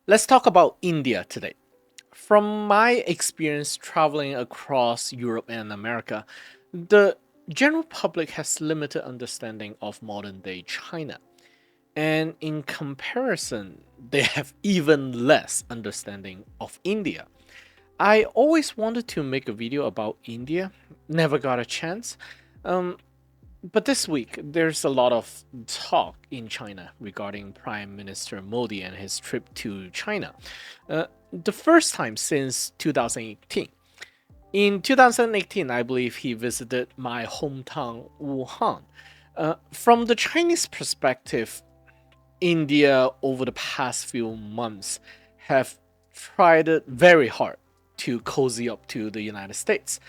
Let's talk about India today. From my experience traveling across Europe and America, the general public has limited understanding of modern day China. And in comparison, they have even less understanding of India. I always wanted to make a video about India, never got a chance. Um, but this week, there's a lot of talk in China regarding Prime Minister Modi and his trip to China. The first time since 2018. In 2018, I believe he visited my hometown, Wuhan. From the Chinese perspective, India over the past few months have tried it very hard to cozy up to the United States.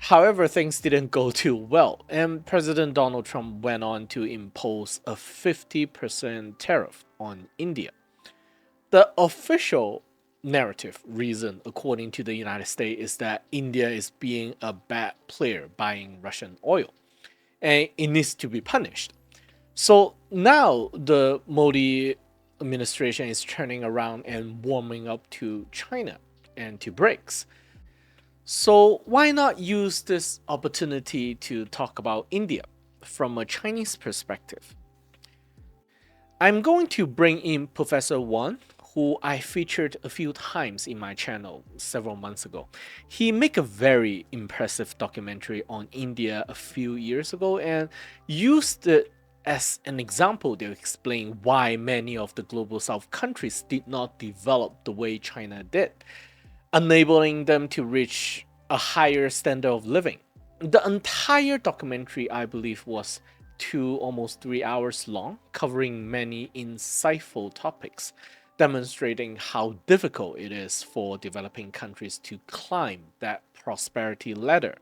However, things didn't go too well, and President Donald Trump went on to impose a 50% tariff on India. The official narrative reason, according to the United States, is that India is being a bad player buying Russian oil, and it needs to be punished. So now the Modi administration is turning around and warming up to China and to BRICS. So why not use this opportunity to talk about India from a Chinese perspective? I'm going to bring in Professor Wan, who I featured a few times in my channel several months ago. He made a very impressive documentary on India a few years ago and used it as an example to explain why many of the global south countries did not develop the way China did, enabling them to reach a higher standard of living. The entire documentary, I believe, was 2 almost 3 hours long, covering many insightful topics, demonstrating how difficult it is for developing countries to climb that prosperity ladder.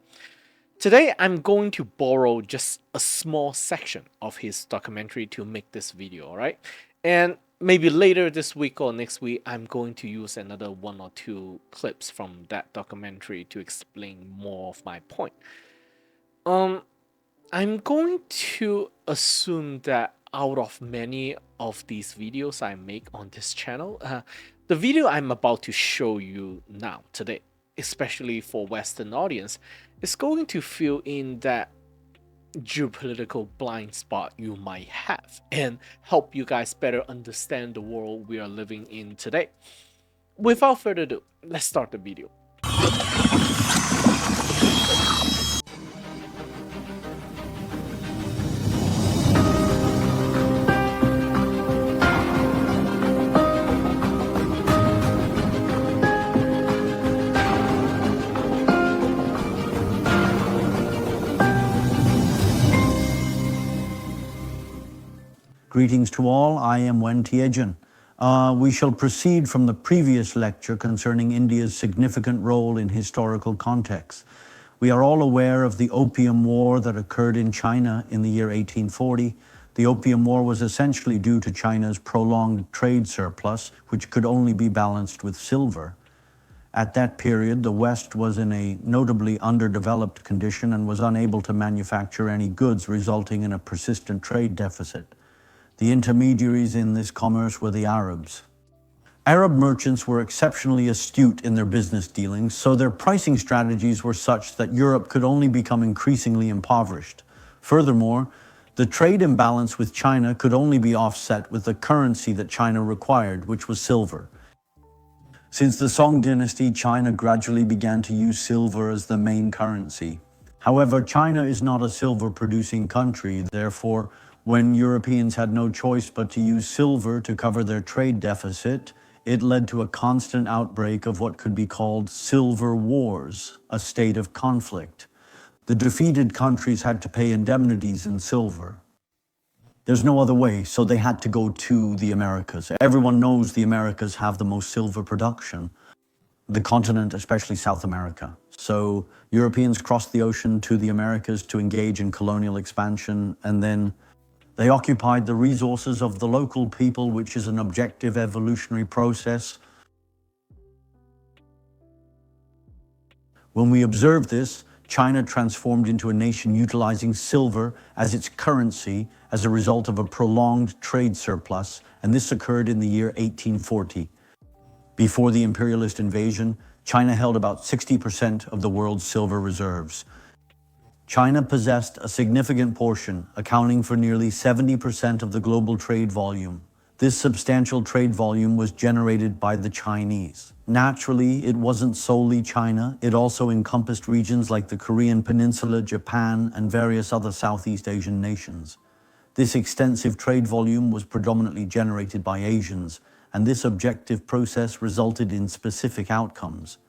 Today, I'm going to borrow just a small section of his documentary to make this video, alright? And maybe later this week or next week, I'm going to use another one or two clips from that documentary to explain more of my point. Um, I'm going to assume that out of many of these videos I make on this channel, the video I'm about to show you now today, especially for Western audience, is going to fill in that geopolitical blind spot you might have and help you guys better understand the world we are living in today. Without further ado, let's start the video. Greetings to all, I am Wen Tiejun. We shall proceed from the previous lecture concerning India's significant role in historical context. We are all aware of the Opium War that occurred in China in the year 1840. The Opium War was essentially due to China's prolonged trade surplus, which could only be balanced with silver. At that period, the West was in a notably underdeveloped condition and was unable to manufacture any goods, resulting in a persistent trade deficit. The intermediaries in this commerce were the Arabs. Arab merchants were exceptionally astute in their business dealings, so their pricing strategies were such that Europe could only become increasingly impoverished. Furthermore, the trade imbalance with China could only be offset with the currency that China required, which was silver. Since the Song dynasty, China gradually began to use silver as the main currency. However, China is not a silver-producing country, therefore, when Europeans had no choice but to use silver to cover their trade deficit, it led to a constant outbreak of what could be called silver wars, a state of conflict. The defeated countries had to pay indemnities in silver. There's no other way, so they had to go to the Americas. Everyone knows the Americas have the most silver production, the continent, especially South America. So Europeans crossed the ocean to the Americas to engage in colonial expansion, and then they occupied the resources of the local people, which is an objective evolutionary process. When we observe this, China transformed into a nation utilizing silver as its currency as a result of a prolonged trade surplus, and this occurred in the year 1840. Before the imperialist invasion, China held about 60% of the world's silver reserves. China possessed a significant portion, accounting for nearly 70% of the global trade volume. This substantial trade volume was generated by the Chinese. Naturally, it wasn't solely China. It also encompassed regions like the Korean Peninsula, Japan, and various other Southeast Asian nations. This extensive trade volume was predominantly generated by Asians, and this objective process resulted in specific outcomes.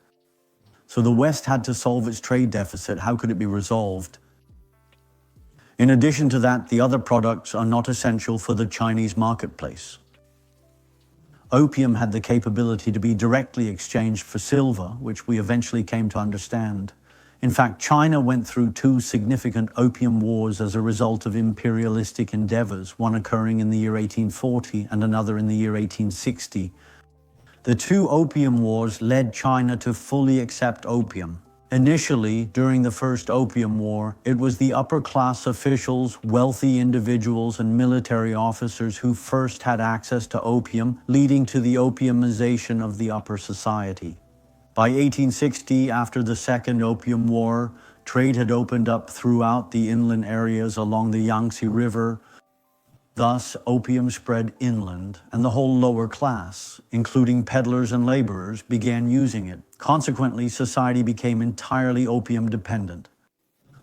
So the West had to solve its trade deficit. How could it be resolved? In addition to that, the other products are not essential for the Chinese marketplace. Opium had the capability to be directly exchanged for silver, which we eventually came to understand. In fact, China went through two significant opium wars as a result of imperialistic endeavors, one occurring in the year 1840 and another in the year 1860. The two opium wars led China to fully accept opium. Initially, during the First Opium War, it was the upper-class officials, wealthy individuals, and military officers who first had access to opium, leading to the opiumization of the upper society. By 1860, after the Second Opium War, trade had opened up throughout the inland areas along the Yangtze River. Thus, opium spread inland, and the whole lower class, including peddlers and laborers, began using it. Consequently, society became entirely opium dependent.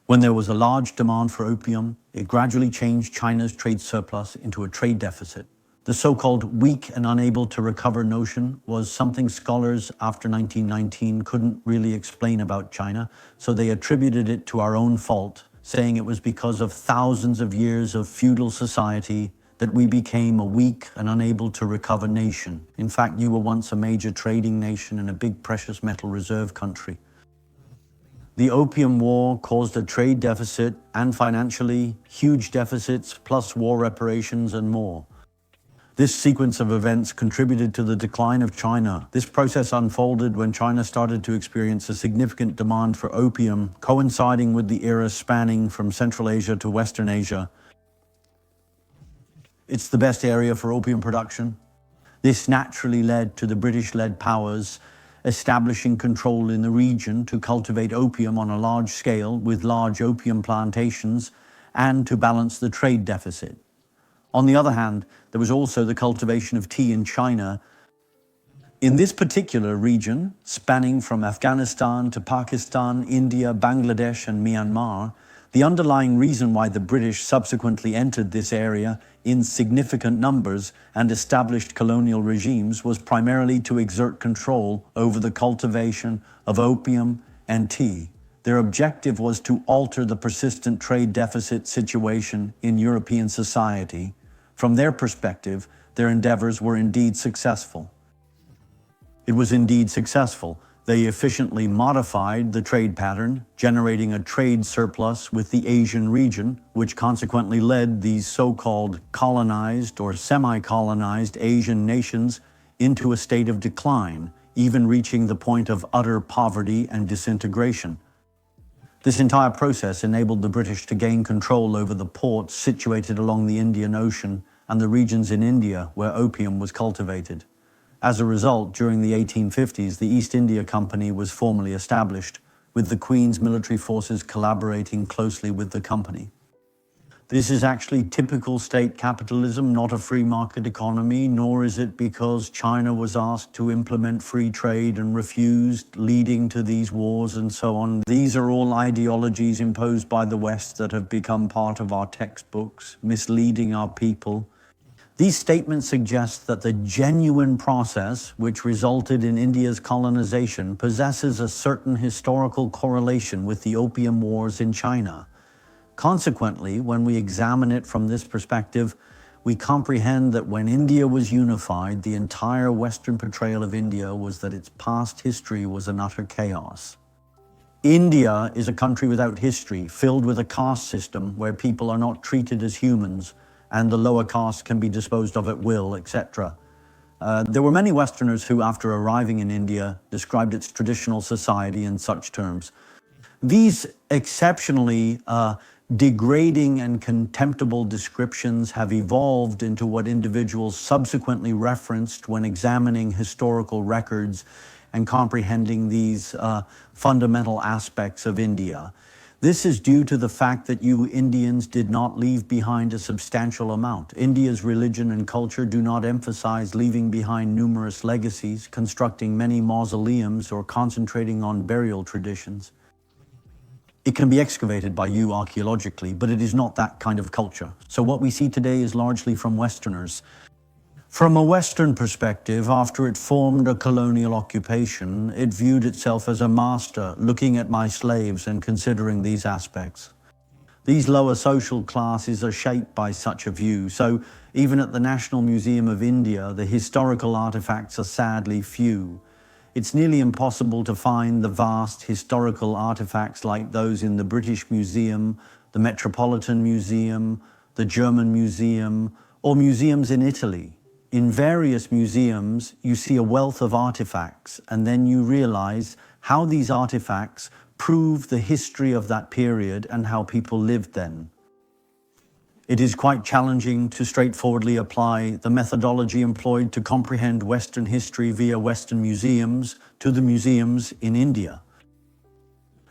When there was a large demand for opium, it gradually changed China's trade surplus into a trade deficit. The so-called weak and unable to recover notion was something scholars after 1919 couldn't really explain about China, so they attributed it to our own fault, saying it was because of thousands of years of feudal society that we became a weak and unable to recover nation. In fact, you were once a major trading nation and a big precious metal reserve country. The Opium War caused a trade deficit and financially huge deficits, plus war reparations and more. This sequence of events contributed to the decline of China. This process unfolded when China started to experience a significant demand for opium, coinciding with the era spanning from Central Asia to Western Asia. It's the best area for opium production. This naturally led to the British-led powers establishing control in the region to cultivate opium on a large scale with large opium plantations and to balance the trade deficit. On the other hand, there was also the cultivation of tea in China. In this particular region, spanning from Afghanistan to Pakistan, India, Bangladesh, and Myanmar, the underlying reason why the British subsequently entered this area in significant numbers and established colonial regimes was primarily to exert control over the cultivation of opium and tea. Their objective was to alter the persistent trade deficit situation in European society. From their perspective, their endeavors were indeed successful. It was indeed successful. They efficiently modified the trade pattern, generating a trade surplus with the Asian region, which consequently led these so-called colonized or semi-colonized Asian nations into a state of decline, even reaching the point of utter poverty and disintegration. This entire process enabled the British to gain control over the ports situated along the Indian Ocean and the regions in India where opium was cultivated. As a result, during the 1850s, the East India Company was formally established, with the Queen's military forces collaborating closely with the company. This is actually typical state capitalism, not a free market economy, nor is it because China was asked to implement free trade and refused, leading to these wars and so on. These are all ideologies imposed by the West that have become part of our textbooks, misleading our people. These statements suggest that the genuine process which resulted in India's colonization possesses a certain historical correlation with the Opium Wars in China. Consequently, when we examine it from this perspective, we comprehend that when India was unified, the entire Western portrayal of India was that its past history was an utter chaos. India is a country without history, filled with a caste system where people are not treated as humans, and the lower caste can be disposed of at will, etc. There were many Westerners who, after arriving in India, described its traditional society in such terms. These exceptionally Degrading and contemptible descriptions have evolved into what individuals subsequently referenced when examining historical records and comprehending these fundamental aspects of India. This is due to the fact that you Indians did not leave behind a substantial amount. India's religion and culture do not emphasize leaving behind numerous legacies, constructing many mausoleums, or concentrating on burial traditions. It can be excavated by you archaeologically, but it is not that kind of culture. So what we see today is largely from Westerners. From a Western perspective, after it formed a colonial occupation, it viewed itself as a master, looking at my slaves and considering these aspects. These lower social classes are shaped by such a view, so even at the National Museum of India, the historical artifacts are sadly few. It's nearly impossible to find the vast historical artifacts like those in the British Museum, the Metropolitan Museum, the German Museum, or museums in Italy. In various museums, you see a wealth of artifacts, and then you realize how these artifacts prove the history of that period and how people lived then. It is quite challenging to straightforwardly apply the methodology employed to comprehend Western history via Western museums to the museums in India.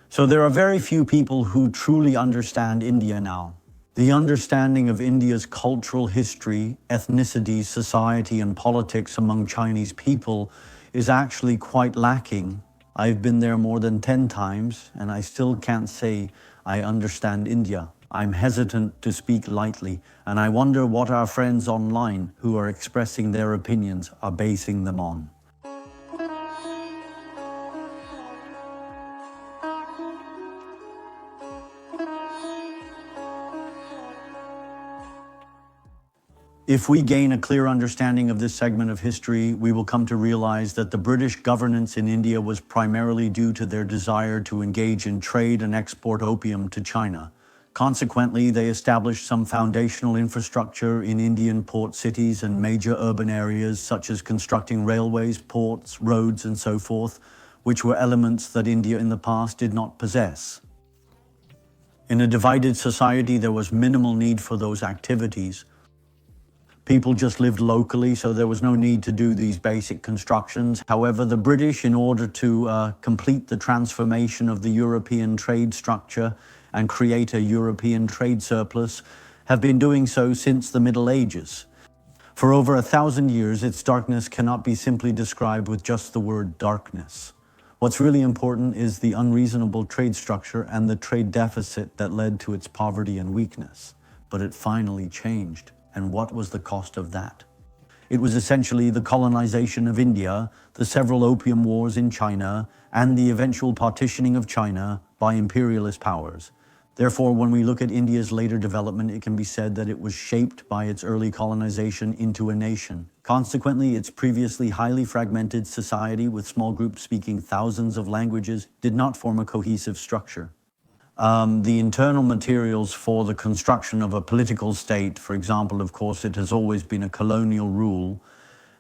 So there are very few people who truly understand India now. The understanding of India's cultural history, ethnicity, society, and politics among Chinese people is actually quite lacking. I've been there more than 10 times, and I still can't say I understand India. I'm hesitant to speak lightly, and I wonder what our friends online who are expressing their opinions are basing them on. If we gain a clear understanding of this segment of history, we will come to realize that the British governance in India was primarily due to their desire to engage in trade and export opium to China. Consequently, they established some foundational infrastructure in Indian port cities and major urban areas, such as constructing railways, ports, roads, and so forth, which were elements that India in the past did not possess. In a divided society, there was minimal need for those activities. People just lived locally, so there was no need to do these basic constructions. However, the British, in order to complete the transformation of the European trade structure and create a European trade surplus, have been doing so since the Middle Ages. For over 1,000 years, its darkness cannot be simply described with just the word darkness. What's really important is the unreasonable trade structure and the trade deficit that led to its poverty and weakness. But it finally changed. And what was the cost of that? It was essentially the colonization of India, the several opium wars in China, and the eventual partitioning of China by imperialist powers. Therefore, when we look at India's later development, it can be said that it was shaped by its early colonization into a nation. Consequently, its previously highly fragmented society with small groups speaking thousands of languages did not form a cohesive structure. The internal materials for the construction of a political state, for example, of course, it has always been a colonial rule,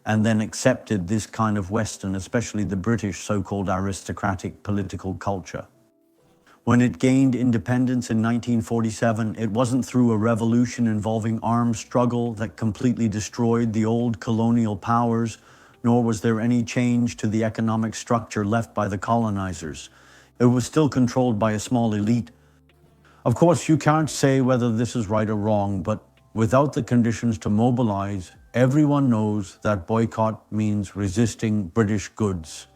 and then accepted this kind of Western, especially the British so-called aristocratic political culture. When it gained independence in 1947, it wasn't through a revolution involving armed struggle that completely destroyed the old colonial powers, nor was there any change to the economic structure left by the colonizers. It was still controlled by a small elite. Of course, you can't say whether this is right or wrong, but without the conditions to mobilize, everyone knows that boycott means resisting British goods.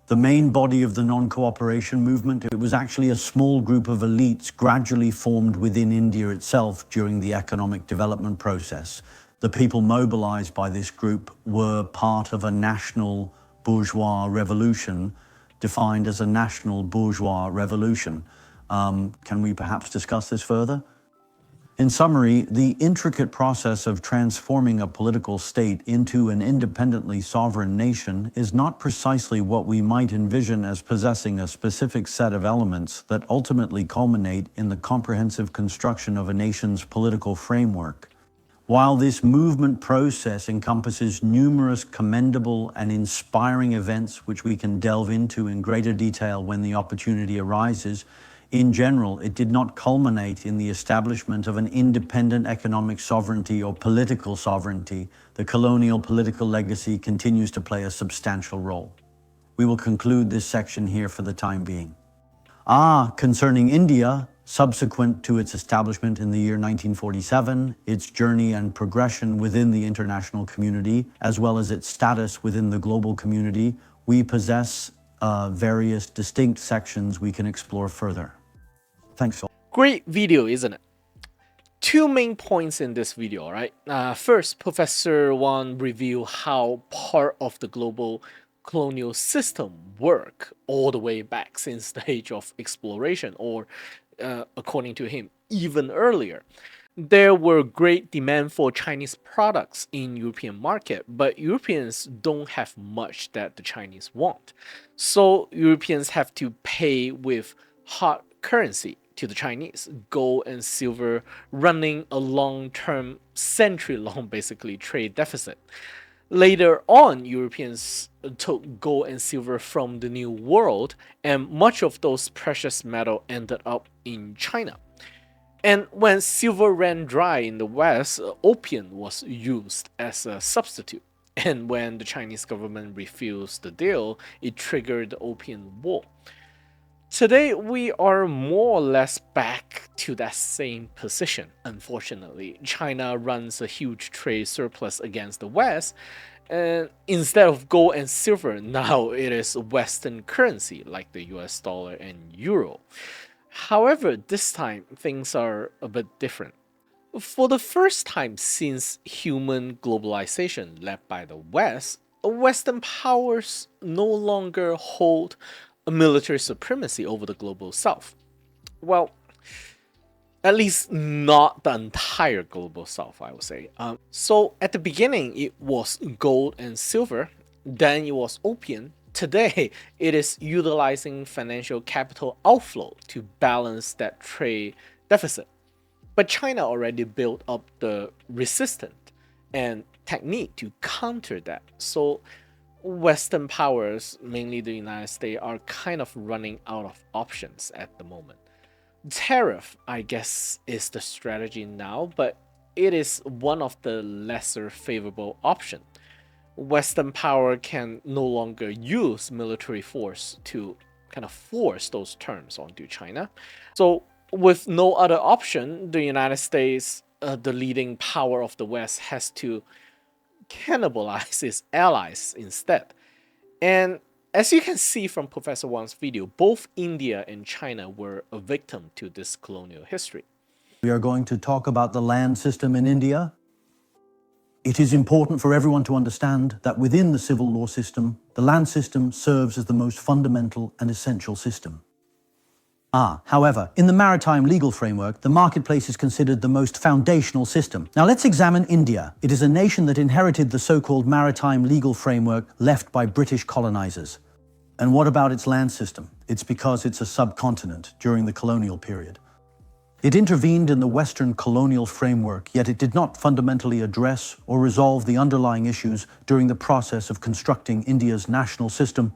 The main body of the non-cooperation movement, it was actually a small group of elites gradually formed within India itself during the economic development process. The people mobilized by this group were part of a national bourgeois revolution, defined as a national bourgeois revolution. Can we perhaps discuss this further? In summary, the intricate process of transforming a political state into an independently sovereign nation is not precisely what we might envision as possessing a specific set of elements that ultimately culminate in the comprehensive construction of a nation's political framework. While this movement process encompasses numerous commendable and inspiring events which we can delve into in greater detail when the opportunity arises, In general, it did not culminate in the establishment of an independent economic sovereignty or political sovereignty. The colonial political legacy continues to play a substantial role. We will conclude this section here for the time being. Concerning India, subsequent to its establishment in the year 1947, its journey and progression within the international community, as well as its status within the global community, we possess various distinct sections we can explore further. Thanks all. Great video, isn't it? Two main points in this video, right? First, Professor Wang revealed how part of the global colonial system work all the way back since the age of exploration, or according to him, even earlier. There were great demand for Chinese products in European market, but Europeans don't have much that the Chinese want. So Europeans have to pay with hard currency to the Chinese, gold and silver, running a long-term, century-long basically trade deficit. Later on, Europeans took gold and silver from the New World, and much of those precious metal ended up in China. And when silver ran dry in the West, opium was used as a substitute. And when the Chinese government refused the deal, it triggered the Opium War. Today, we are more or less back to that same position. Unfortunately, China runs a huge trade surplus against the West, and instead of gold and silver, now it is Western currency like the US dollar and euro. However, this time things are a bit different. For the first time since human globalization led by the West, Western powers no longer hold a military supremacy over the global South. Well, at least not the entire global South, I would say. So at the beginning, it was gold and silver, then it was opium. Today, it is utilizing financial capital outflow to balance that trade deficit. But China already built up the resistance and technique to counter that. So Western powers, mainly the United States, are kind of running out of options at the moment. Tariff, I guess, is the strategy now, but it is one of the lesser favorable options. Western power can no longer use military force to kind of force those terms onto China. So with no other option, the United States, the leading power of the West, has to cannibalize its allies instead. And as you can see from Professor Wang's video, both India and China were a victim to this colonial history. We are going to talk about the land system in India. It is important for everyone to understand that within the civil law system, the land system serves as the most fundamental and essential system. However, in the maritime legal framework, the marketplace is considered the most foundational system. Now let's examine India. It is a nation that inherited the so-called maritime legal framework left by British colonizers. And what about its land system? It's because it's a subcontinent during the colonial period. It intervened in the Western colonial framework, yet it did not fundamentally address or resolve the underlying issues during the process of constructing India's national system.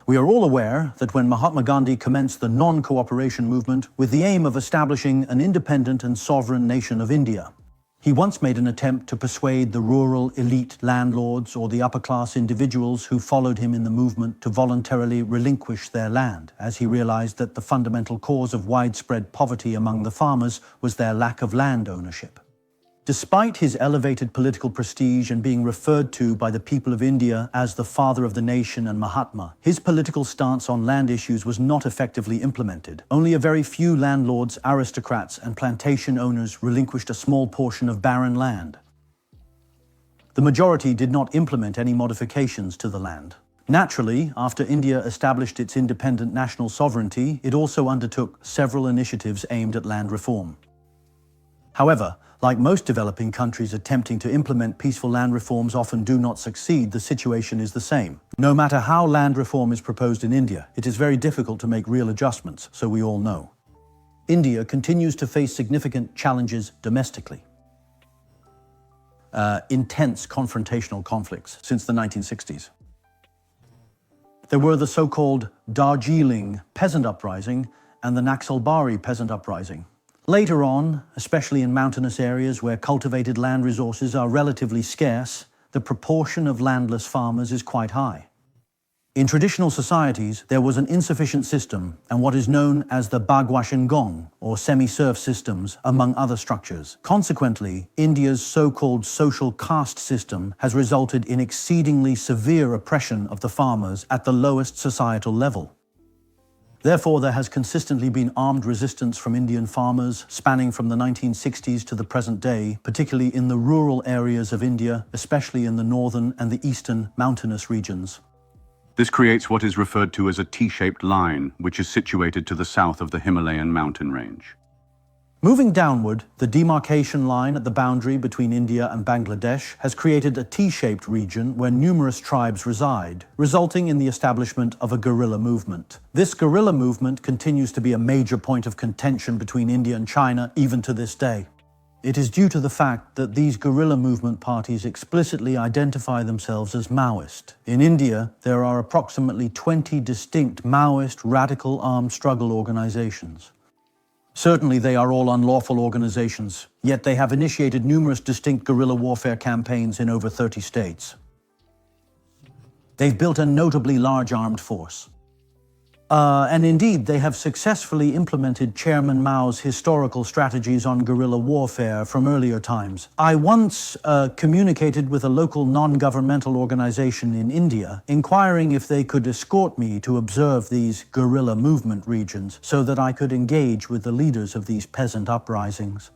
We are all aware that when Mahatma Gandhi commenced the non-cooperation movement with the aim of establishing an independent and sovereign nation of India, he once made an attempt to persuade the rural elite landlords or the upper-class individuals who followed him in the movement to voluntarily relinquish their land, as he realized that the fundamental cause of widespread poverty among the farmers was their lack of land ownership. Despite his elevated political prestige and being referred to by the people of India as the father of the nation and Mahatma, his political stance on land issues was not effectively implemented. Only a very few landlords, aristocrats, and plantation owners relinquished a small portion of barren land. The majority did not implement any modifications to the land. Naturally, after India established its independent national sovereignty, it also undertook several initiatives aimed at land reform. However, like most developing countries attempting to implement peaceful land reforms often do not succeed, the situation is the same. No matter how land reform is proposed in India, it is very difficult to make real adjustments, so we all know. India continues to face significant challenges domestically. Intense confrontational conflicts since the 1960s. There were the so-called Darjeeling peasant uprising and the Naxalbari peasant uprising. Later on, especially in mountainous areas where cultivated land resources are relatively scarce, the proportion of landless farmers is quite high. In traditional societies, there was an insufficient system and what is known as the Bagua-Shingon, or semi-serf systems, among other structures. Consequently, India's so-called social caste system has resulted in exceedingly severe oppression of the farmers at the lowest societal level. Therefore, there has consistently been armed resistance from Indian farmers spanning from the 1960s to the present day, particularly in the rural areas of India, especially in the northern and the eastern mountainous regions. This creates what is referred to as a T-shaped line, which is situated to the south of the Himalayan mountain range. Moving downward, the demarcation line at the boundary between India and Bangladesh has created a T-shaped region where numerous tribes reside, resulting in the establishment of a guerrilla movement. This guerrilla movement continues to be a major point of contention between India and China even to this day. It is due to the fact that these guerrilla movement parties explicitly identify themselves as Maoist. In India, there are approximately 20 distinct Maoist radical armed struggle organizations. Certainly, they are all unlawful organizations, yet they have initiated numerous distinct guerrilla warfare campaigns in over 30 states. They've built a notably large armed force. And indeed, they have successfully implemented Chairman Mao's historical strategies on guerrilla warfare from earlier times. I once communicated with a local non-governmental organization in India, inquiring if they could escort me to observe these guerrilla movement regions so that I could engage with the leaders of these peasant uprisings.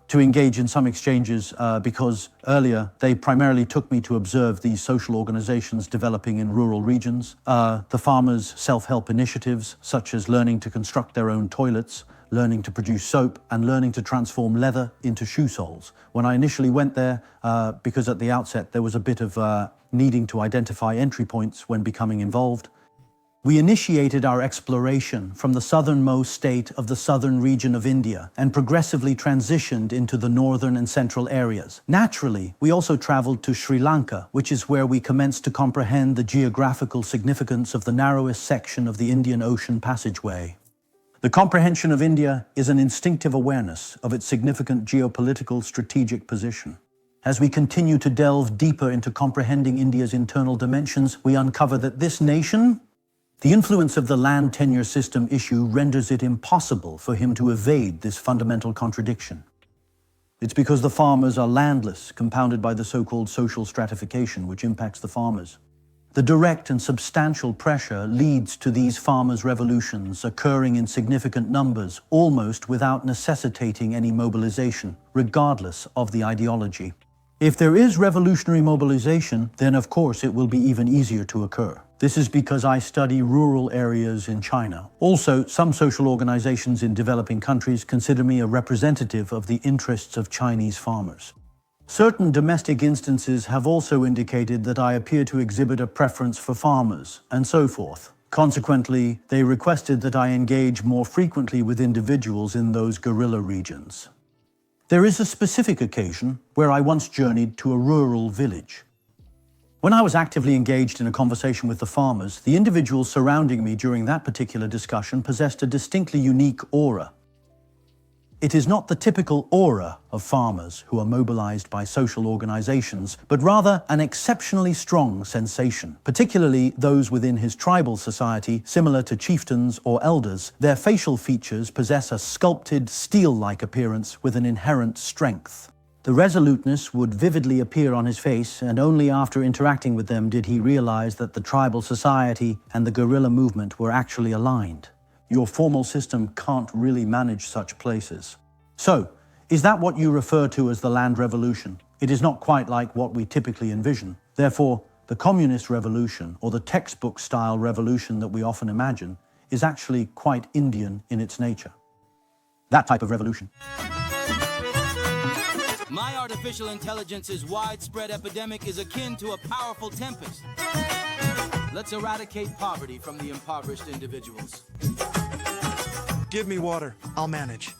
To engage in some exchanges because earlier they primarily took me to observe these social organizations developing in rural regions, the farmers' self-help initiatives such as learning to construct their own toilets, learning to produce soap, and learning to transform leather into shoe soles. When I initially went there, because at the outset there was a bit of needing to identify entry points when becoming involved, we initiated our exploration from the southernmost state of the southern region of India and progressively transitioned into the northern and central areas. Naturally, we also traveled to Sri Lanka, which is where we commenced to comprehend the geographical significance of the narrowest section of the Indian Ocean passageway. The comprehension of India is an instinctive awareness of its significant geopolitical strategic position. As we continue to delve deeper into comprehending India's internal dimensions, we uncover that this nation, the influence of the land tenure system issue renders it impossible for him to evade this fundamental contradiction. It's because the farmers are landless, compounded by the so-called social stratification, which impacts the farmers. The direct and substantial pressure leads to these farmers' revolutions occurring in significant numbers, almost without necessitating any mobilization, regardless of the ideology. If there is revolutionary mobilization, then of course it will be even easier to occur. This is because I study rural areas in China. Also, some social organizations in developing countries consider me a representative of the interests of Chinese farmers. Certain domestic instances have also indicated that I appear to exhibit a preference for farmers, and so forth. Consequently, they requested that I engage more frequently with individuals in those guerrilla regions. There is a specific occasion where I once journeyed to a rural village. When I was actively engaged in a conversation with the farmers, the individuals surrounding me during that particular discussion possessed a distinctly unique aura. It is not the typical aura of farmers who are mobilized by social organizations, but rather an exceptionally strong sensation, particularly those within his tribal society, similar to chieftains or elders. Their facial features possess a sculpted, steel-like appearance with an inherent strength. The resoluteness would vividly appear on his face, and only after interacting with them did he realize that the tribal society and the guerrilla movement were actually aligned. Your formal system can't really manage such places. So, is that what you refer to as the land revolution? It is not quite like what we typically envision. Therefore, the communist revolution, or the textbook-style revolution that we often imagine, is actually quite Indian in its nature. That type of revolution. My artificial intelligence's widespread epidemic is akin to a powerful tempest. Let's eradicate poverty from the impoverished individuals. Give me water. I'll manage.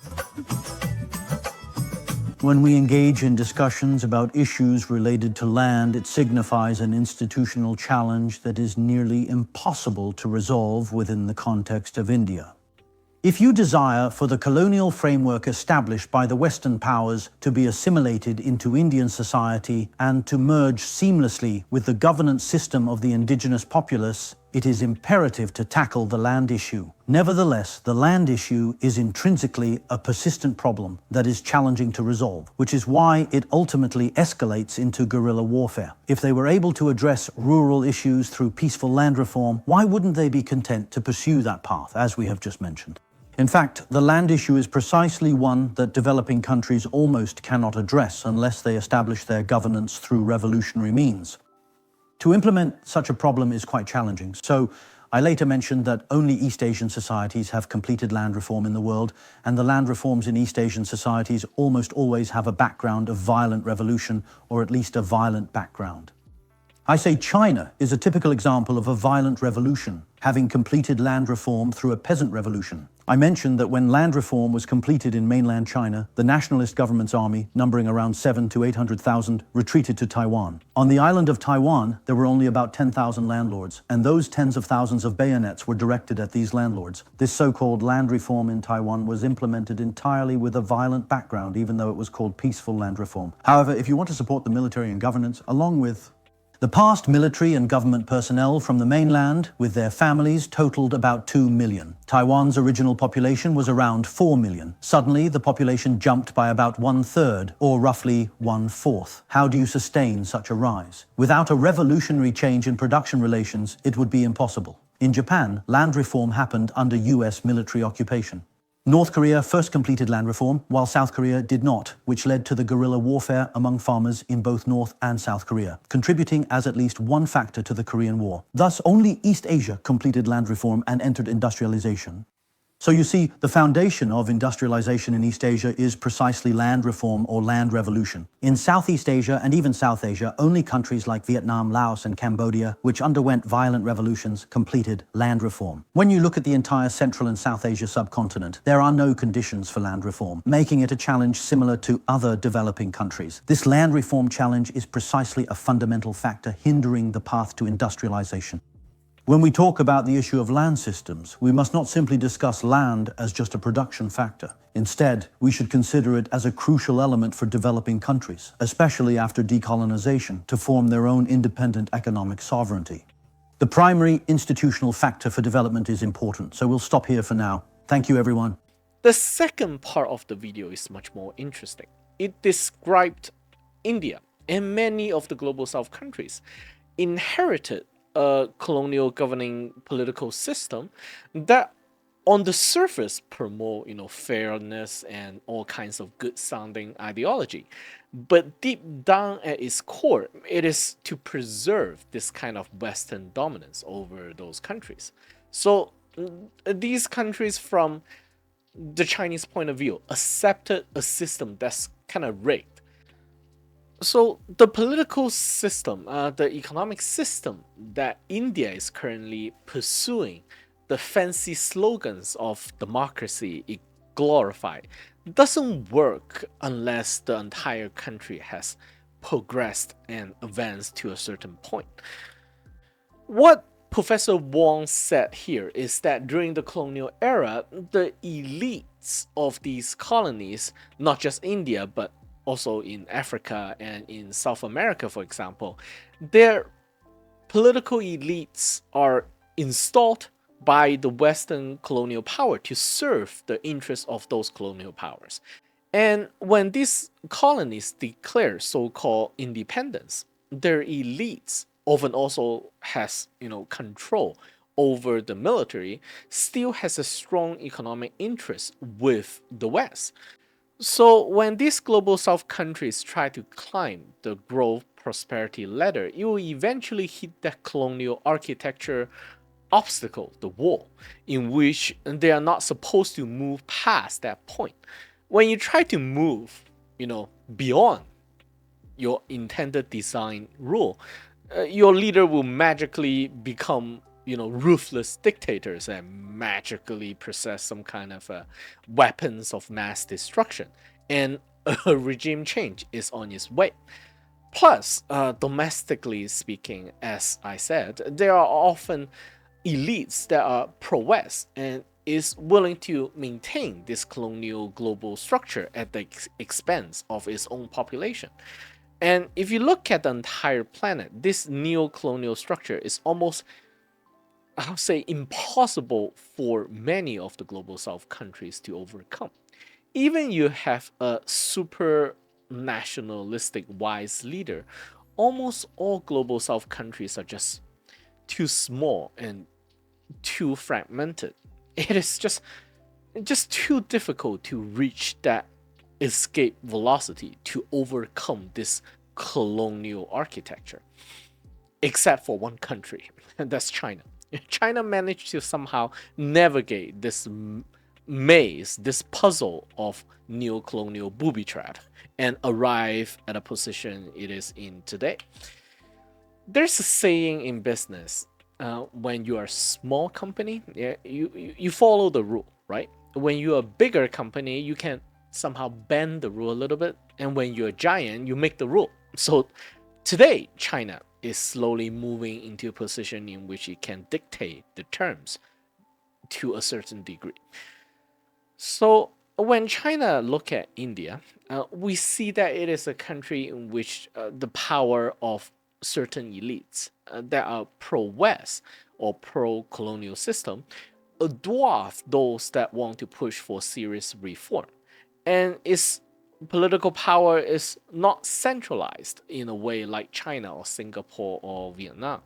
When we engage in discussions about issues related to land, it signifies an institutional challenge that is nearly impossible to resolve within the context of India. If you desire for the colonial framework established by the Western powers to be assimilated into Indian society and to merge seamlessly with the governance system of the indigenous populace, it is imperative to tackle the land issue. Nevertheless, the land issue is intrinsically a persistent problem that is challenging to resolve, which is why it ultimately escalates into guerrilla warfare. If they were able to address rural issues through peaceful land reform, why wouldn't they be content to pursue that path, as we have just mentioned? In fact, the land issue is precisely one that developing countries almost cannot address unless they establish their governance through revolutionary means. To implement such a problem is quite challenging. So I later mentioned that only East Asian societies have completed land reform in the world, and the land reforms in East Asian societies almost always have a background of violent revolution, or at least a violent background. I say China is a typical example of a violent revolution, having completed land reform through a peasant revolution. I mentioned that when land reform was completed in mainland China, the nationalist government's army, numbering around 700,000 to 800,000, retreated to Taiwan. On the island of Taiwan, there were only about 10,000 landlords, and those tens of thousands of bayonets were directed at these landlords. This so-called land reform in Taiwan was implemented entirely with a violent background, even though it was called peaceful land reform. However, if you want to support the military and governance, along with the past military and government personnel from the mainland, with their families, totaled about 2 million. Taiwan's original population was around 4 million. Suddenly, the population jumped by about 1/3, or roughly 1/4. How do you sustain such a rise? Without a revolutionary change in production relations, it would be impossible. In Japan, land reform happened under US military occupation. North Korea first completed land reform, while South Korea did not, which led to the guerrilla warfare among farmers in both North and South Korea, contributing as at least one factor to the Korean War. Thus, only East Asia completed land reform and entered industrialization. So you see, the foundation of industrialization in East Asia is precisely land reform or land revolution. In Southeast Asia and even South Asia, only countries like Vietnam, Laos, and Cambodia, which underwent violent revolutions, completed land reform. When you look at the entire Central and South Asia subcontinent, there are no conditions for land reform, making it a challenge similar to other developing countries. This land reform challenge is precisely a fundamental factor hindering the path to industrialization. When we talk about the issue of land systems, we must not simply discuss land as just a production factor. Instead, we should consider it as a crucial element for developing countries, especially after decolonization, to form their own independent economic sovereignty. The primary institutional factor for development is important, so we'll stop here for now. Thank you, everyone. The second part of the video is much more interesting. It described India and many of the global south countries inherited a colonial governing political system that on the surface promote fairness and all kinds of good sounding ideology, but deep down at its core it is to preserve this kind of Western dominance over those countries. So these countries, from the Chinese point of view, accepted a system that's kind of rigged. So the political system, the economic system that India is currently pursuing, the fancy slogans of democracy it glorified, doesn't work unless the entire country has progressed and advanced to a certain point. What Professor Wong said here is that during the colonial era, the elites of these colonies, not just India, but also in Africa and in South America, for example, their political elites are installed by the Western colonial power to serve the interests of those colonial powers. And when these colonies declare so-called independence, their elites often also has control over the military, still has a strong economic interest with the West. So when these global south countries try to climb the growth prosperity ladder, it will eventually hit that colonial architecture obstacle, the wall, in which they are not supposed to move past that point. When you try to move, beyond your intended design rule, your leader will magically become ruthless dictators and magically possess some kind of weapons of mass destruction. And a regime change is on its way. Plus, domestically speaking, as I said, there are often elites that are pro-West and is willing to maintain this colonial global structure at the expense of its own population. And if you look at the entire planet, this neo-colonial structure is almost, I'll say, impossible for many of the global south countries to overcome. Even you have a super nationalistic wise leader, almost all global south countries are just too small and too fragmented. It is just too difficult to reach that escape velocity to overcome this colonial architecture. Except for one country, and that's China. China managed to somehow navigate this maze, this puzzle of neo-colonial booby trap, and arrive at a position it is in today. There's a saying in business, when you are a small company, you follow the rule, right? When you're a bigger company, you can somehow bend the rule a little bit, and when you're a giant, you make the rule. So today, China is slowly moving into a position in which it can dictate the terms to a certain degree. So when China look at India, we see that it is a country in which the power of certain elites that are pro-West or pro-colonial system dwarf those that want to push for serious reform. And its political power is not centralized in a way like China or Singapore or Vietnam.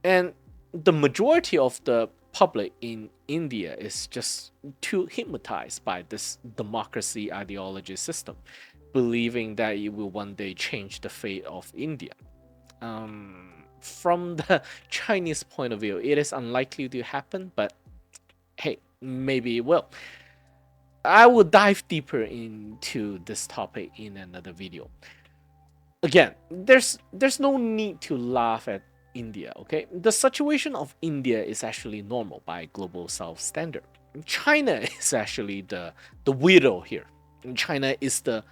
And the majority of the public in India is just too hypnotized by this democracy ideology system, believing that it will one day change the fate of India. From the Chinese point of view, it is unlikely to happen, but hey, maybe it will. I will dive deeper into this topic in another video. Again, there's no need to laugh at India, okay? The situation of India is actually normal by global south standard. China is actually the weirdo here. China is the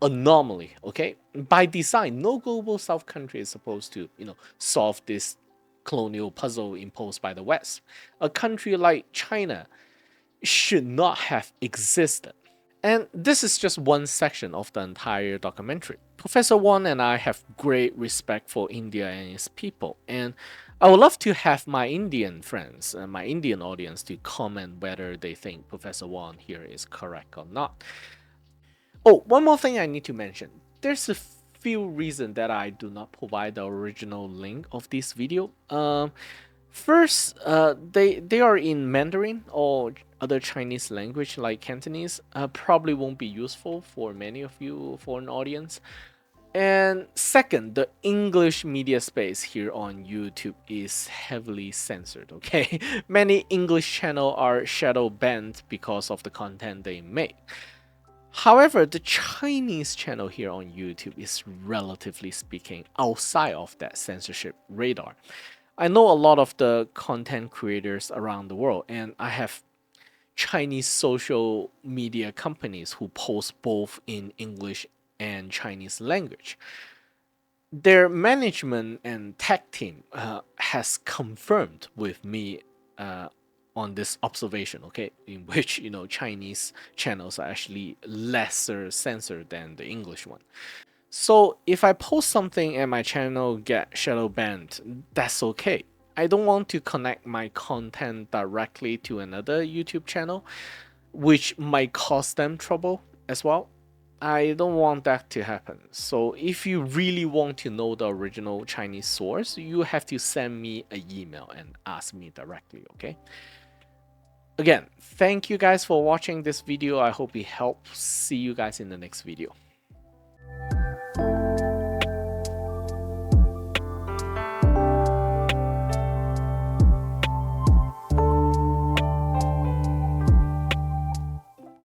anomaly, okay? By design, no global south country is supposed to, solve this colonial puzzle imposed by the West. A country like China should not have existed. And this is just one section of the entire documentary. Professor Wong and I have great respect for India and its people, and I would love to have my Indian friends and my Indian audience to comment whether they think Professor Wong here is correct or not. Oh, one more thing I need to mention. There's a few reasons that I do not provide the original link of this video. First, they are in Mandarin or other Chinese language like Cantonese. Probably won't be useful for many of you foreign audience. And second, the English media space here on YouTube is heavily censored, okay? Many English channels are shadow banned because of the content they make. However, the Chinese channel here on YouTube is relatively speaking outside of that censorship radar. I know a lot of the content creators around the world, and I have Chinese social media companies who post both in English and Chinese language. Their management and tech team has confirmed with me on this observation, okay, in which Chinese channels are actually lesser censored than the English one. So if I post something and my channel get shadow banned, that's okay. I don't want to connect my content directly to another YouTube channel, which might cause them trouble as well. I don't want that to happen. So if you really want to know the original Chinese source, you have to send me an email and ask me directly, okay? Again, thank you guys for watching this video. I hope it helps. See you guys in the next video.